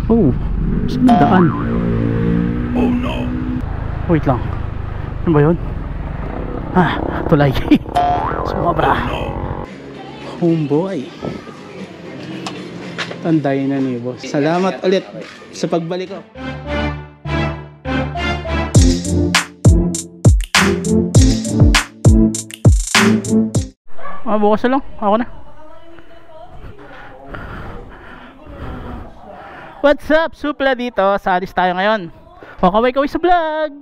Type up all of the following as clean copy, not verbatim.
Oh, saan yung daan? Oh no. Wait lang. Ano ba yun? Ah, tulay. Sumabra. Homeboy. Tanday na ni boss. Salamat ulit sa pagbalik ko. Bukas na lang. Ako na. What's up? Supla dito. Saalis tayo ngayon. Kaway-kaway sa vlog.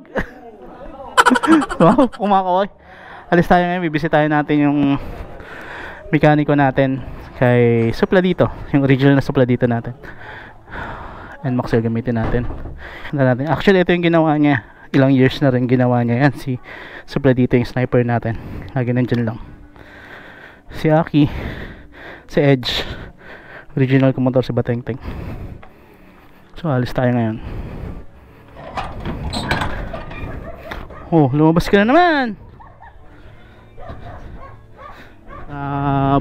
Wow, kumakaway. Alis tayo ngayon. Bibisitahin natin yung mekaniko natin kay Supla dito. Yung original na Supla dito natin. And Max yung gamitin natin. Actually, ito yung ginawa niya. Ilang years na rin ginawa niya yan. Si Supla dito yung sniper natin. Lagi nandyan lang. Si Aki, si Edge, original ko motor si Batengteng. So alis tayo ngayon. Oh, lumabas ka na naman.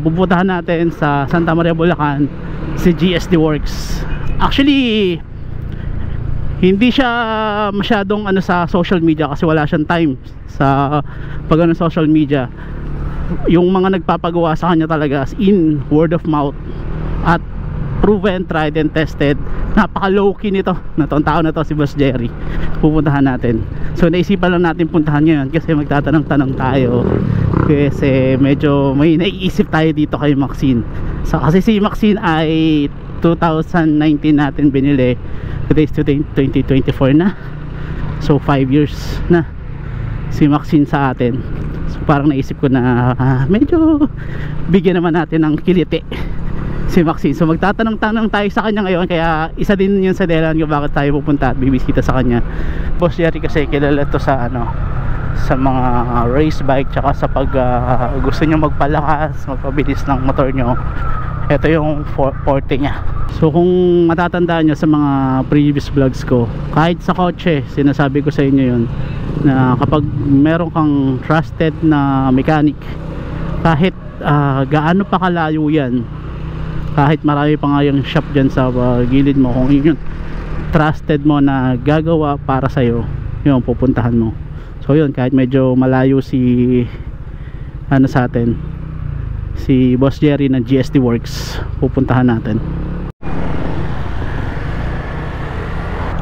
Pupuntahan natin sa Santa Maria, Bulacan si GSD Works. Actually hindi siya masyadong sa social media kasi wala siyang time sa pag social media. Yung mga nagpapagawa sa kanya talaga as in word of mouth at proven, tried and tested. Napaka low key nito na tong tao na to, si Boss Jerry. Pupuntahan natin. So naisipan lang natin puntahan ngayon kasi magtatanong-tanong tayo, kasi medyo may naiisip tayo dito kay Maxine. So kasi si Maxine ay 2019 natin binili. Today is 2024 na. So 5 years na si Maxine sa atin. So parang naisip ko na medyo bigyan naman natin ng kiliti si Maxine. So magtatanong-tanong tayo sa kanya ngayon. Kaya isa din yun sa dahilan ko bakit tayo pupunta at bibisita sa kanya. Boss Jerry kasi kilala to sa sa mga race bike, tsaka sa pag gusto nyo magpalakas, magpabilis ng motor nyo. Ito yung forte niya. So kung matatandaan nyo sa mga previous vlogs ko, kahit sa kotse, sinasabi ko sa inyo yun, na kapag meron kang trusted na mechanic, kahit gaano pa kalayo yan, kahit marami pa nga yung shop dyan sa gilid mo, kung yun trusted mo na gagawa para sa'yo, yun pupuntahan mo. So yun, kahit medyo malayo si sa atin, si Boss Jerry ng GSD Works, pupuntahan natin.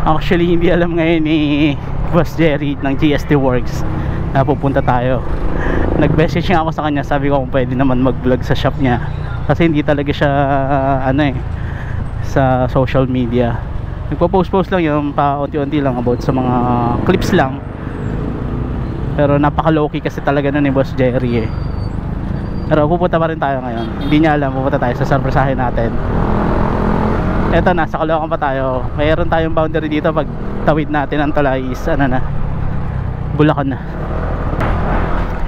Actually hindi alam ngayon ni Boss Jerry ng GSD Works na pupunta tayo. Nag-message nga ako sa kanya, sabi ko kung pwede naman mag-vlog sa shop niya kasi hindi talaga siya sa social media. Nagpo-post lang yung pa-unti-unti lang about sa mga clips lang, pero napaka-low-key kasi talaga nun ni Boss Jerry eh. Pero pupunta pa rin tayo ngayon. Hindi niya alam, pupunta tayo sa surprisahin natin. Eto, nasa Caloocan pa tayo. Mayroon tayong boundary dito. Pag tawid natin ang tulay is Bulacan na.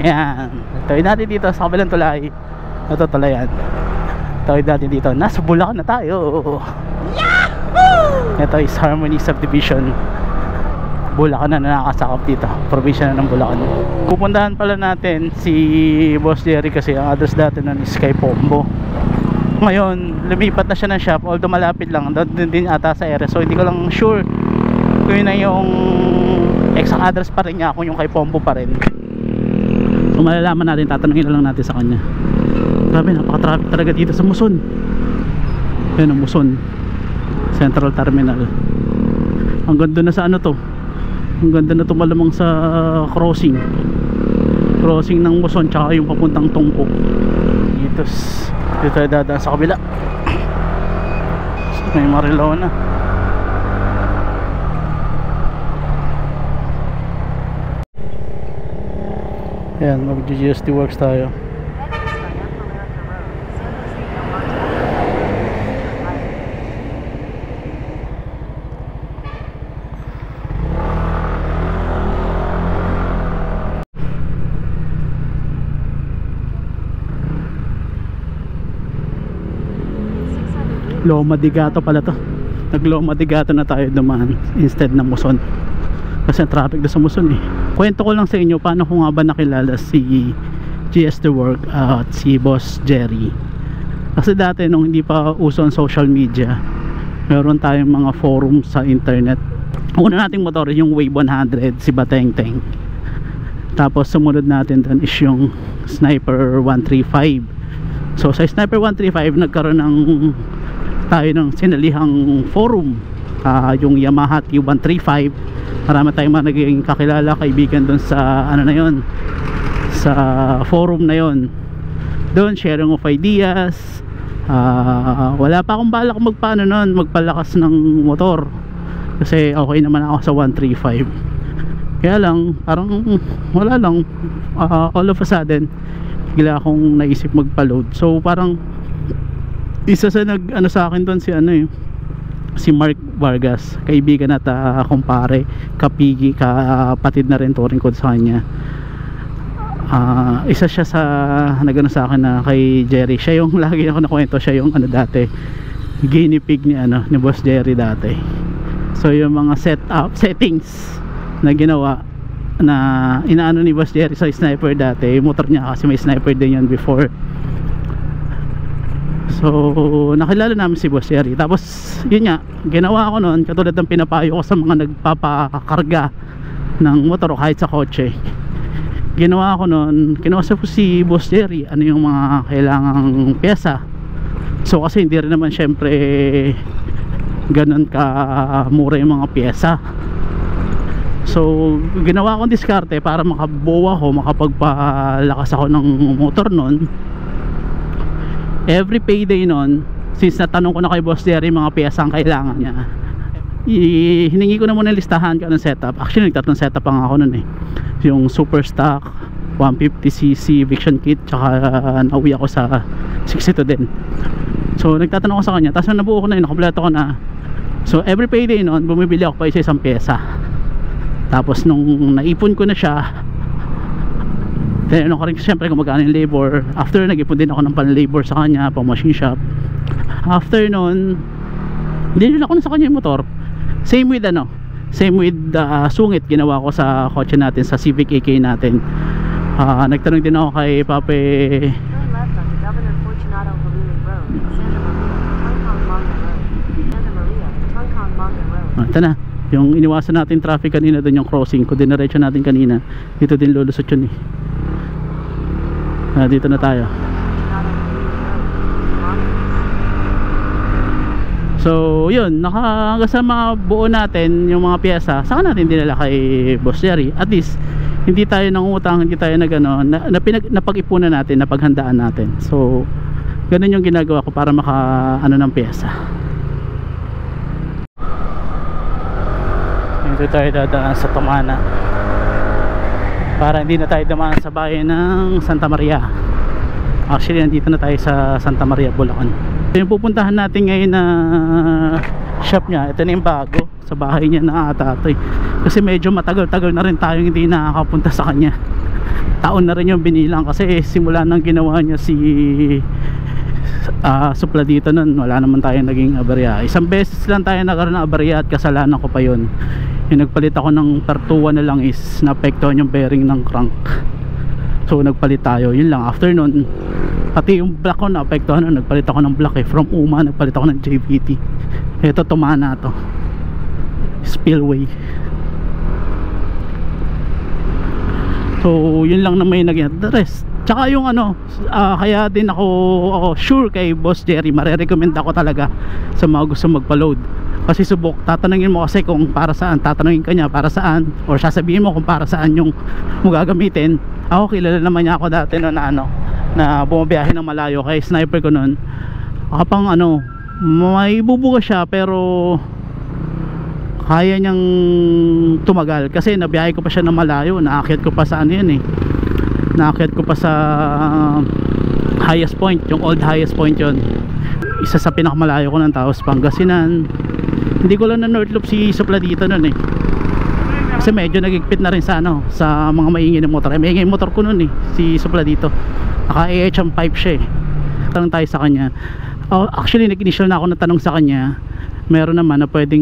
Ayan, tawid natin dito sa kabilang tulay. Ito tulayan. Tawid natin dito, nasa Bulacan na tayo. Yahoo! Ito is Harmony Subdivision, Bulacan na nakakasakop dito. Probinsya na ng Bulacan. Pupuntahan pala natin si Boss Jerry kasi ang address dati nun is kay Pombo. Ngayon lumipat na siya ng shop, although malapit lang doon din ata sa area. So hindi ko lang sure kung yun na yung exact address pa rin niya, kung yung kay Pombo pa rin. So malalaman natin, tatanungin na lang natin sa kanya. Grabe, napaka-traffic talaga dito sa Muson. Yan ang Muson Central Terminal. Ang ganda na sa to, ang ganda na to malamang sa crossing ng Muson tsaka yung papuntang Tungko. Dito tayo dadaan sa kabila. So, may Marilaw na. Ayan, mag-GSD Works tayo. Loma de Gato pala to. Nag-Loma de Gato na tayo dumaan instead ng Muson kasi traffic doon sa Muson eh. Kwento ko lang sa inyo paano ko nga ba nakilala si GSD Work at si Boss Jerry. Kasi dati nung hindi pa uso ang social media, meron tayong mga forum sa internet. Una nating motor yung Wave 100, si Batengteng. Tapos sumunod natin doon is yung Sniper 135. So sa Sniper 135 nagkaroon tayo ng sinalihang forum, yung Yamaha T135. Marami tayong mga naging kakilala, kaibigan doon sa ano na yon, sa forum na yon. Doon sharing of ideas. Wala pa akong balak magpaano noon, magpalakas ng motor kasi okay naman ako sa 135. Kaya lang parang wala lang, all of a sudden bigla akong naisip magpa-load. So parang isa sa nag ano sa akin doon si Mark Vargas, kaibigan at kumpare, kapigi, kapatid na rin turing ko sa kanya. Isa siya sa nagano sa akin na kay Jerry. Siya yung lagi ako nakwento, siya yung dati guinea pig ni Boss Jerry dati. So yung mga settings na ginawa na inaano ni Boss Jerry sa Sniper dati, yung motor niya kasi may Sniper din yan before. So nakilala namin si Boss Jerry. Tapos yun nga, ginawa ko noon katulad ng pinapayo ko sa mga nagpapakarga ng motor kahit sa kotse. Ginawa ko noon, kinausap ko si Boss Jerry ano yung mga kailangang pyesa. So kasi hindi rin naman syempre ganun ka mura yung mga pyesa. So ginawa kong diskarte para makabuo ako, makapagpalakas ako ng motor noon. Every payday noon, since natanong ko na kay Boss Jerry mga pyesa ang kailangan niya, hiningi ko na muna listahan ko ng setup. Actually nagtatlong setup ang ako noon yung super stock 150cc Viction kit, tsaka nauwi ako sa 62 din. So nagtatanong ko sa kanya, tapos nabuo ko na yun, nakompleto ko na. So every payday noon bumibili ako pa isang pyesa. Tapos nung naipon ko na siya, tinanong ko rin siyempre kung magkano yung labor. After nag-ipon din ako ng pan-labor sa kanya, pang machine shop. After nun, dinila ko na sa kanya yung motor. Same with sungit ginawa ko sa kotse natin, sa Civic AK natin. Nagtanong din ako kay Pape. Ito na yung iniwasan natin traffic kanina doon, yung crossing ko diniretso natin kanina. Dito din lulusot yun dito na tayo. So yun, hanggang sa mga buo natin yung mga pyesa, saka natin dinala kay Boss Jerry. At least hindi tayo nangutang, hindi tayo napag-ipunan natin, napaghandaan natin. So ganun yung ginagawa ko para ng pyesa. Dito tayo dadaan sa Tumana para hindi na tayo dumaan sa bayan ng Santa Maria. Actually nandito na tayo sa Santa Maria, Bulacan. Yung pupuntahan natin ngayon na shop niya, ito na yung bago sa bahay niya na ata ito kasi medyo matagal-tagal na rin tayong hindi nakakapunta sa kanya. Taon na rin yung binilang kasi simula nang ginawa niya si supla dito nun, wala naman tayong naging aberya. Isang beses lang tayo nagkaroon ng aberya at kasalanan ko pa yun. Yung nagpalit ako ng pertuwa na lang is naapektuhan yung bearing ng crank. So nagpalit tayo, yun lang. After nun, pati yung block ko naapektuhan, nagpalit ako ng block from Uma, nagpalit ako ng JVT. Ito Tumana to, spillway. So yun lang na may nagyan. The rest, tsaka yung kaya din ako sure kay Boss Jerry, marerecommend ako talaga sa mga gusto magpa-load. Kasi subok, tatanungin mo kasi kung para saan, tatanungin ka niya para saan, or sasabihin mo kung para saan yung mo gagamitin. Ako kilala naman niya ako dati na bumabiyahe ng malayo kay Sniper ko noon. Kapang may bubuga siya pero kaya niyang tumagal kasi nabiyahe ko pa siya ng malayo. Naakyat ko pa sa naakyat ko pa sa highest point, yung old highest point yon, isa sa pinakamalayo ko ng Taos, Pangasinan. Hindi ko lang na North Loop si Supla dito noon kasi medyo nagigpit na rin sa sa mga maingay na motor. Maingay motor ko noon si Supla dito, naka AHM pipe siya tanong tayo sa kanya. Actually nag-initial na ako na tanong sa kanya, meron naman na pwedeng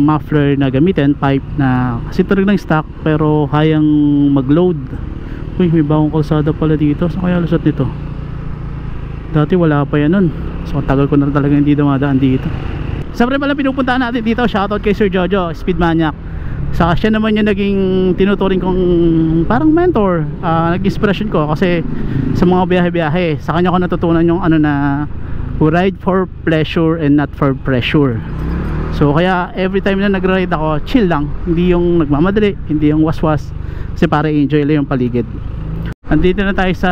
muffler na gamitin, pipe na kasi tuloy ng stock pero kayang mag-load. Uy, may bagong kalsada pala dito. Saan kaya lusot nito? Dati wala pa yan nun. So tagal ko na talaga hindi dumadaan dito. Siyempre pala pinupuntahan natin dito, shoutout kay Sir Jojo Speedmaniac. Saka siya naman yung naging tinuturing kong parang mentor, nag-inspiration ko kasi sa mga biyahe-biyahe. Sa kanya ko natutunan yung ano na ride for pleasure and not for pressure. So kaya every time na nag-ride ako, chill lang, hindi yung nagmamadali, hindi yung waswas, kasi para enjoy lang yung paligid. Andito na tayo sa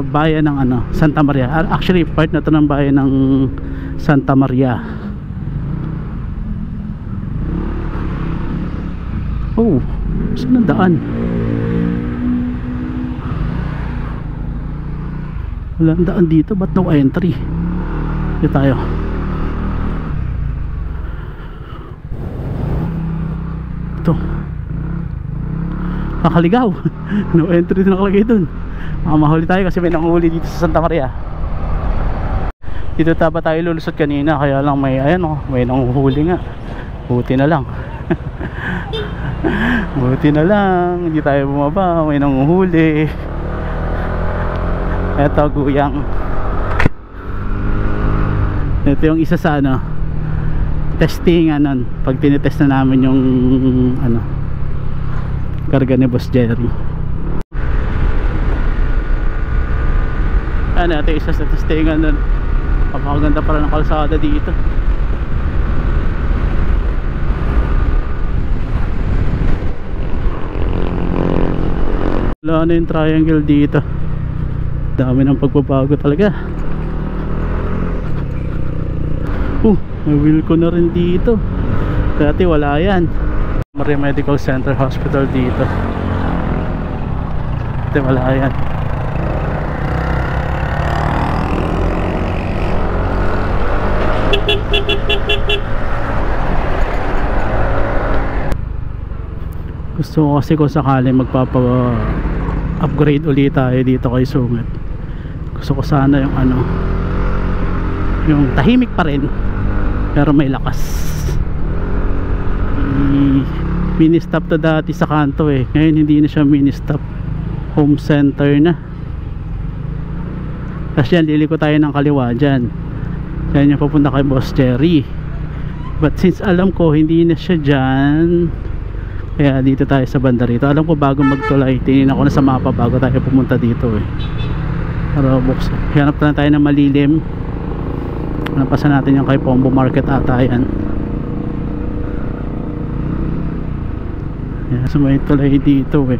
bayan ng ano, Santa Maria. Actually part na to ng bayan ng Santa Maria. Oh, saan ang daan? Wala ang daan dito, ba't no entry? Dito tayo. Ito kakaligaw. No entry na nakalagay dun. Mahuli tayo kasi may nanghuli dito sa Santa Maria. Dito taba tayo lulusot kanina, kaya lang may ayan oh, may nanghuli nga. Buti na lang. Buti na lang hindi tayo bumaba, may nanguhuli. Eto guyang. Ito yung isa sa ano, testing ano, pag tinitest na namin yung ano, karga ni Boss Jerry. Ano, ito isa sa testingan nun. Napakaganda pala ng kalsada dito. Wala na yung triangle dito. Dami ng pagbabago talaga. May wheel ko na rin dito. Dati wala yan. Maria Medical Center Hospital dito. Dati wala yan. Gusto ko kasi kung sakali magpapa-upgrade ulit tayo dito kay Summit. Gusto ko sana yung ano, yung tahimik pa rin pero may lakas. Mini-stop to dati sa kanto eh. Ngayon hindi na siya mini-stop, home center na. Kasi yan, liliko tayo ng kaliwa dyan. Yan yung papunta kay Boss Jerry. But since alam ko hindi na siya dyan, kaya dito tayo sa banda rito. Alam ko bago magtulay, tingin ako na sa mapa bago tayo pumunta dito eh. Pero box, hanap na tayo ng malilim. Napasan natin yung kay Pombo Market ata yan. Yan, so may tulay dito eh.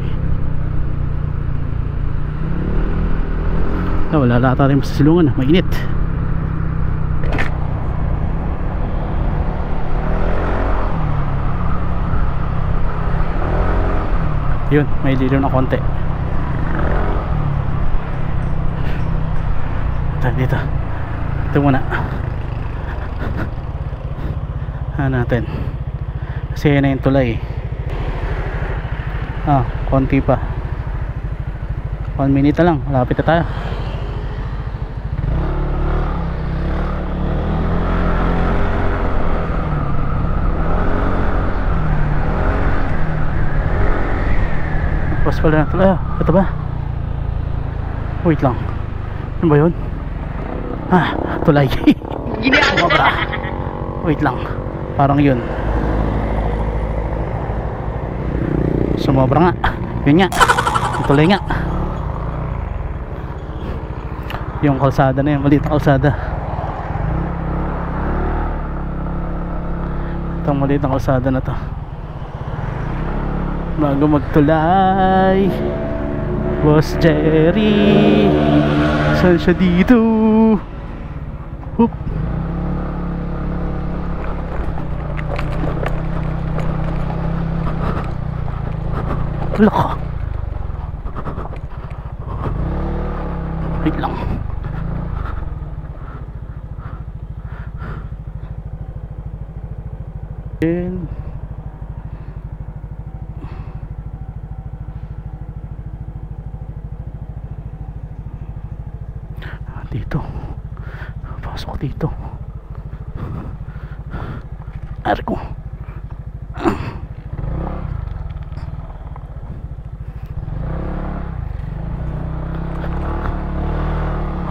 Wala lata rin sa silungan, mainit. Yun, may lilim na konti. Dito muna. Natin kasi yun na yung tulay. Konti pa, 1 minute na lang, malapit na tayo. Pas pala na tulay. Ito ba? Wait lang, ano ba yun? Tulay. Sumobra. Wait lang, parang yun sumobra nga. Yun nga, tulay nga. Yung kalsada na yun, maliit na kalsada. Itong maliit na kalsada na to bago magtulay. Boss Jerry, saan siya dito? Hoop. Wala ka. Wait lang. And dito. Pasok dito. Arko.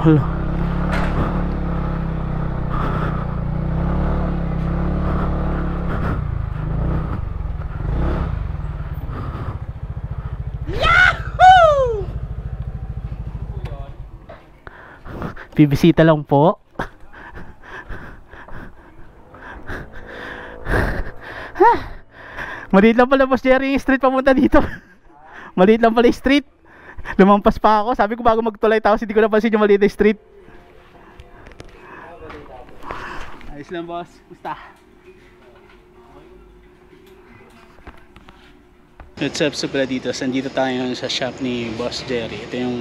Hala. Bibisita lang po. Maliit lang pala Boss Jerry yung street papunta dito. Maliit lang pala yung street. Lumampas pa ako. Sabi ko bago magtulay tapos hindi ko napansin yung maliit na street. Ayos lang boss. Basta. What's up sa pala dito? Sandito tayo sa shop ni Boss Jerry. Ito yung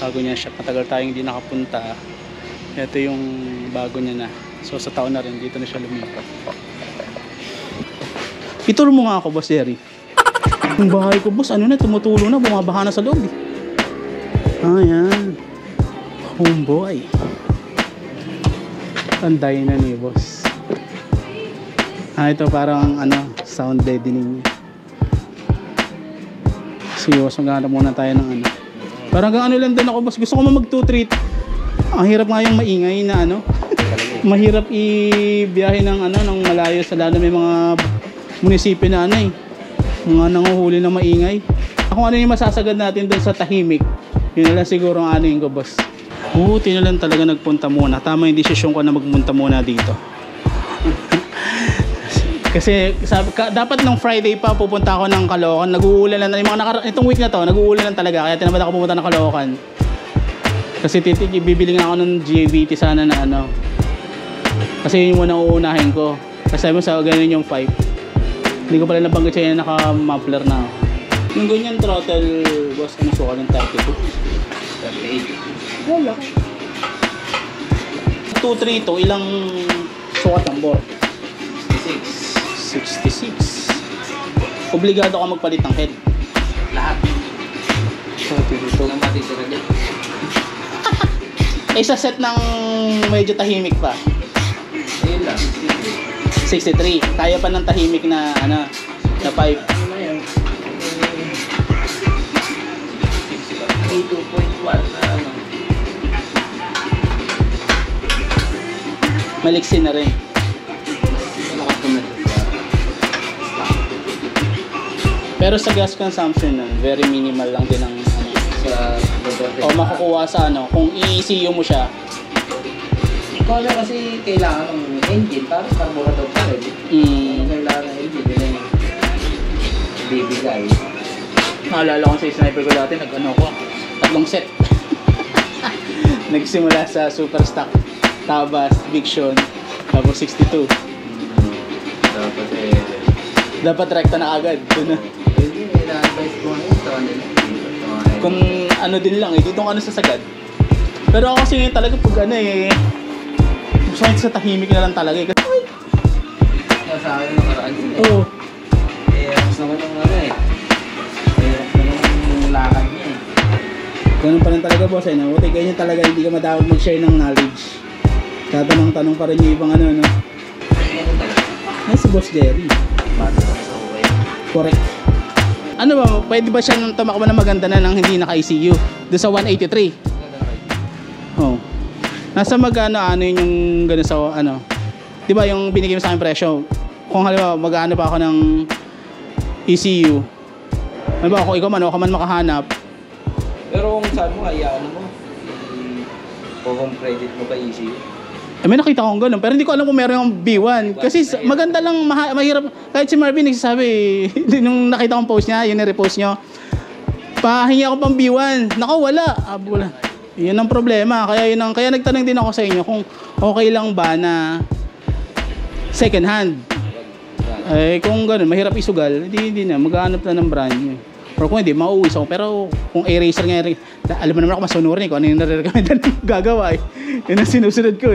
bago niya shop. Matagal tayong hindi nakapunta. Ito yung bago niya na. So sa taon na rin dito na siya lumipat. Ituro mo nga ako Boss Jerry. Yung bahay ko boss, ano na, tumutulo na, bumabaha na sa loob eh. Ayan. Homeboy. Tanday na ni boss. Ito parang ano, sound deadening. Sige boss, maghanap muna tayo ng ano. Parang hanggang ano lang din ako boss. Gusto ko mag 2-treat. Ang hirap nga yung maingay na ano. Mahirap i-biyahe ng ano, ng malayo sa lalo may mga munisipyo na ano eh. Mga nanguhuli na maingay. Kung ano yung masasagad natin doon sa tahimik, yun na lang siguro ang anuin ko boss. Buti na lang talaga nagpunta muna. Tama yung desisyon ko na magpunta muna dito. Kasi sabi, dapat nung Friday pa pupunta ako ng Caloocan. Nag-uulan lang. Itong week na to, nag-uulan lang talaga. Kaya tinamad ako pupunta ng Caloocan. Kasi bibili nga ako ng GAVT sana na ano. Kasi yun yung muna uunahin ko. Kasi sabi mo sa ganun yung 5. Hindi ko pala nabanggit siya na naka-muffler na. Yung ganyan throttle, boss, ano suka ng 32? 38. Wala. 2-3 ito, ilang sukat ng bore? 66. Obligado ka magpalit ng head. Lahat. So, dito. Eh, sa set ng medyo tahimik pa. Ayun lang, 63. Kaya pa ng tahimik na ano, na 5. 2.1 na ano. Maliksin na rin. Pero sa gas consumption nun, very minimal lang din ang ano, o makukuha sa ano, kung i-ECU mo siya. Kaya kasi kailangan ng engine, tapos carburetor pa rin. Kailangan ng engine, yun yung bibigay. Naalala ko sa sniper ko dati, nag-ano ko, 3 set. Nagsimula sa Super Stock, Tabas, Big Sean, tapos 62. Dapat rekta na agad. Hindi, ina-advise ko ngayon. Kung ano din lang dito ano sa sagad. Pero ako kasi talaga pag ano gusto ko sa tahimik na lang talaga kasi sa akin nakaraan yun oo. Mas naman yung ano mas naman yung lakad niya Ganun pa rin talaga boss Buti ganyan talaga hindi ka madawag mag-share ng knowledge. Tatanong-tanong pa rin yung ibang ano. Ay si Boss Jerry. Correct. Ano ba, pwede ba siyang tumakbo na maganda na nang hindi naka-ECU? Doon sa 183. Oh. Nasa magkano yung gano'n sa ano? 'Di ba yung binigay mo sa akin presyo? Kung halimbawa mag-ano pa ako ng ECU. Halimbawa kung ikaw man o ka man makahanap. pero kung sabi mo ano mo home credit mo kay ECU May nakita akong gano'n pero hindi ko alam kung meron yung B1 kasi maganda lang mahirap kahit si Marvin nagsasabi nung nakita kong post niya yun i-repost nyo pahingi ako pang B1 nako wala wala yun ang problema kaya nagtanong din ako sa inyo kung okay lang ba na second hand kung gano'n mahirap isugal hindi na maghanap na ng brand new pero kung hindi mauuwi ako pero kung eraser nga alam mo naman ako masunurin kung ano yung nare-recommend gagawa yun ang sinusunod ko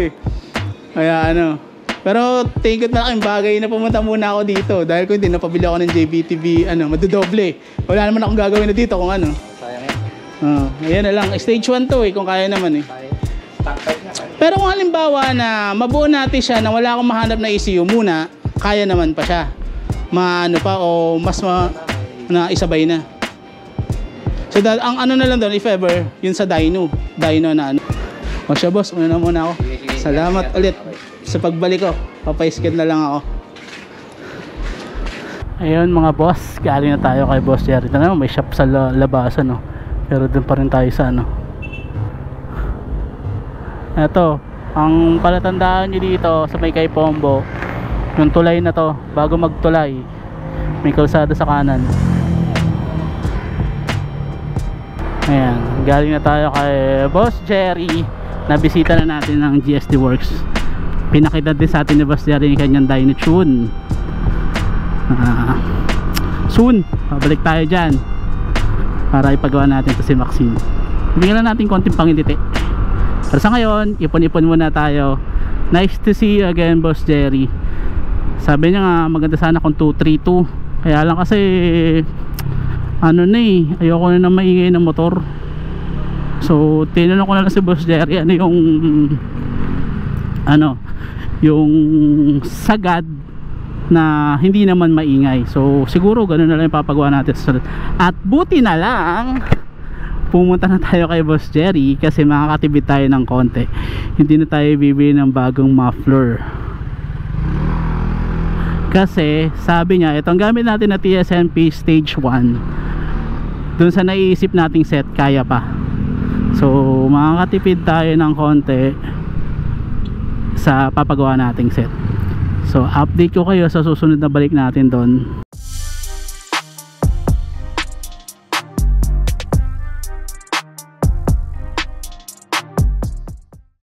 kaya ano pero tingin ko malaking bagay na pumunta muna ako dito dahil kung hindi napabili ako ng JBTV madodoble wala naman akong gagawin na dito kung ano sayang ayan na lang stage 1 to kung kaya naman pero kung halimbawa na mabuo natin siya na wala akong mahanap na ECU muna kaya naman pa siya maano pa o mas na isabay na so ang ano na lang doon if ever yun sa dyno na ano o siya boss una na muna ako salamat ulit sa pagbalik ko papaisked na lang ako ayun mga boss galing na tayo kay Boss Jerry may shop sa labasan pero doon pa rin tayo sa Ito, ang palatandaan nyo dito sa may kay Pombo, yung tulay na to, bago magtulay may kalsada sa kanan. Ayan, galing na tayo kay Boss Jerry. Nabisita na natin ang GSD Works. Pinakita din sa atin ni Boss Jerry yung kanyang Dynatune. Soon pabalik tayo dyan para ipagawa natin to si Maxine. Bigyan na natin konting panginditi. Pero sa ngayon, ipon-ipon muna tayo. Nice to see you again, Boss Jerry. Sabi niya nga maganda sana kung 232, kaya lang kasi ano na ayoko na maingay ng motor. So tinanong ko na lang si Boss Jerry ano yung sagad na hindi naman maingay. So siguro ganun na lang yung papagawa natin. At buti na lang pumunta na tayo kay Boss Jerry kasi makakatibid tayo ng konti. Hindi na tayo bibili ng bagong muffler kasi sabi niya itong gamit natin na TSMP stage 1 dun sa naiisip nating set kaya pa. So makakatipid tayo ng konti sa papagawa nating set. So update ko kayo sa susunod na balik natin doon.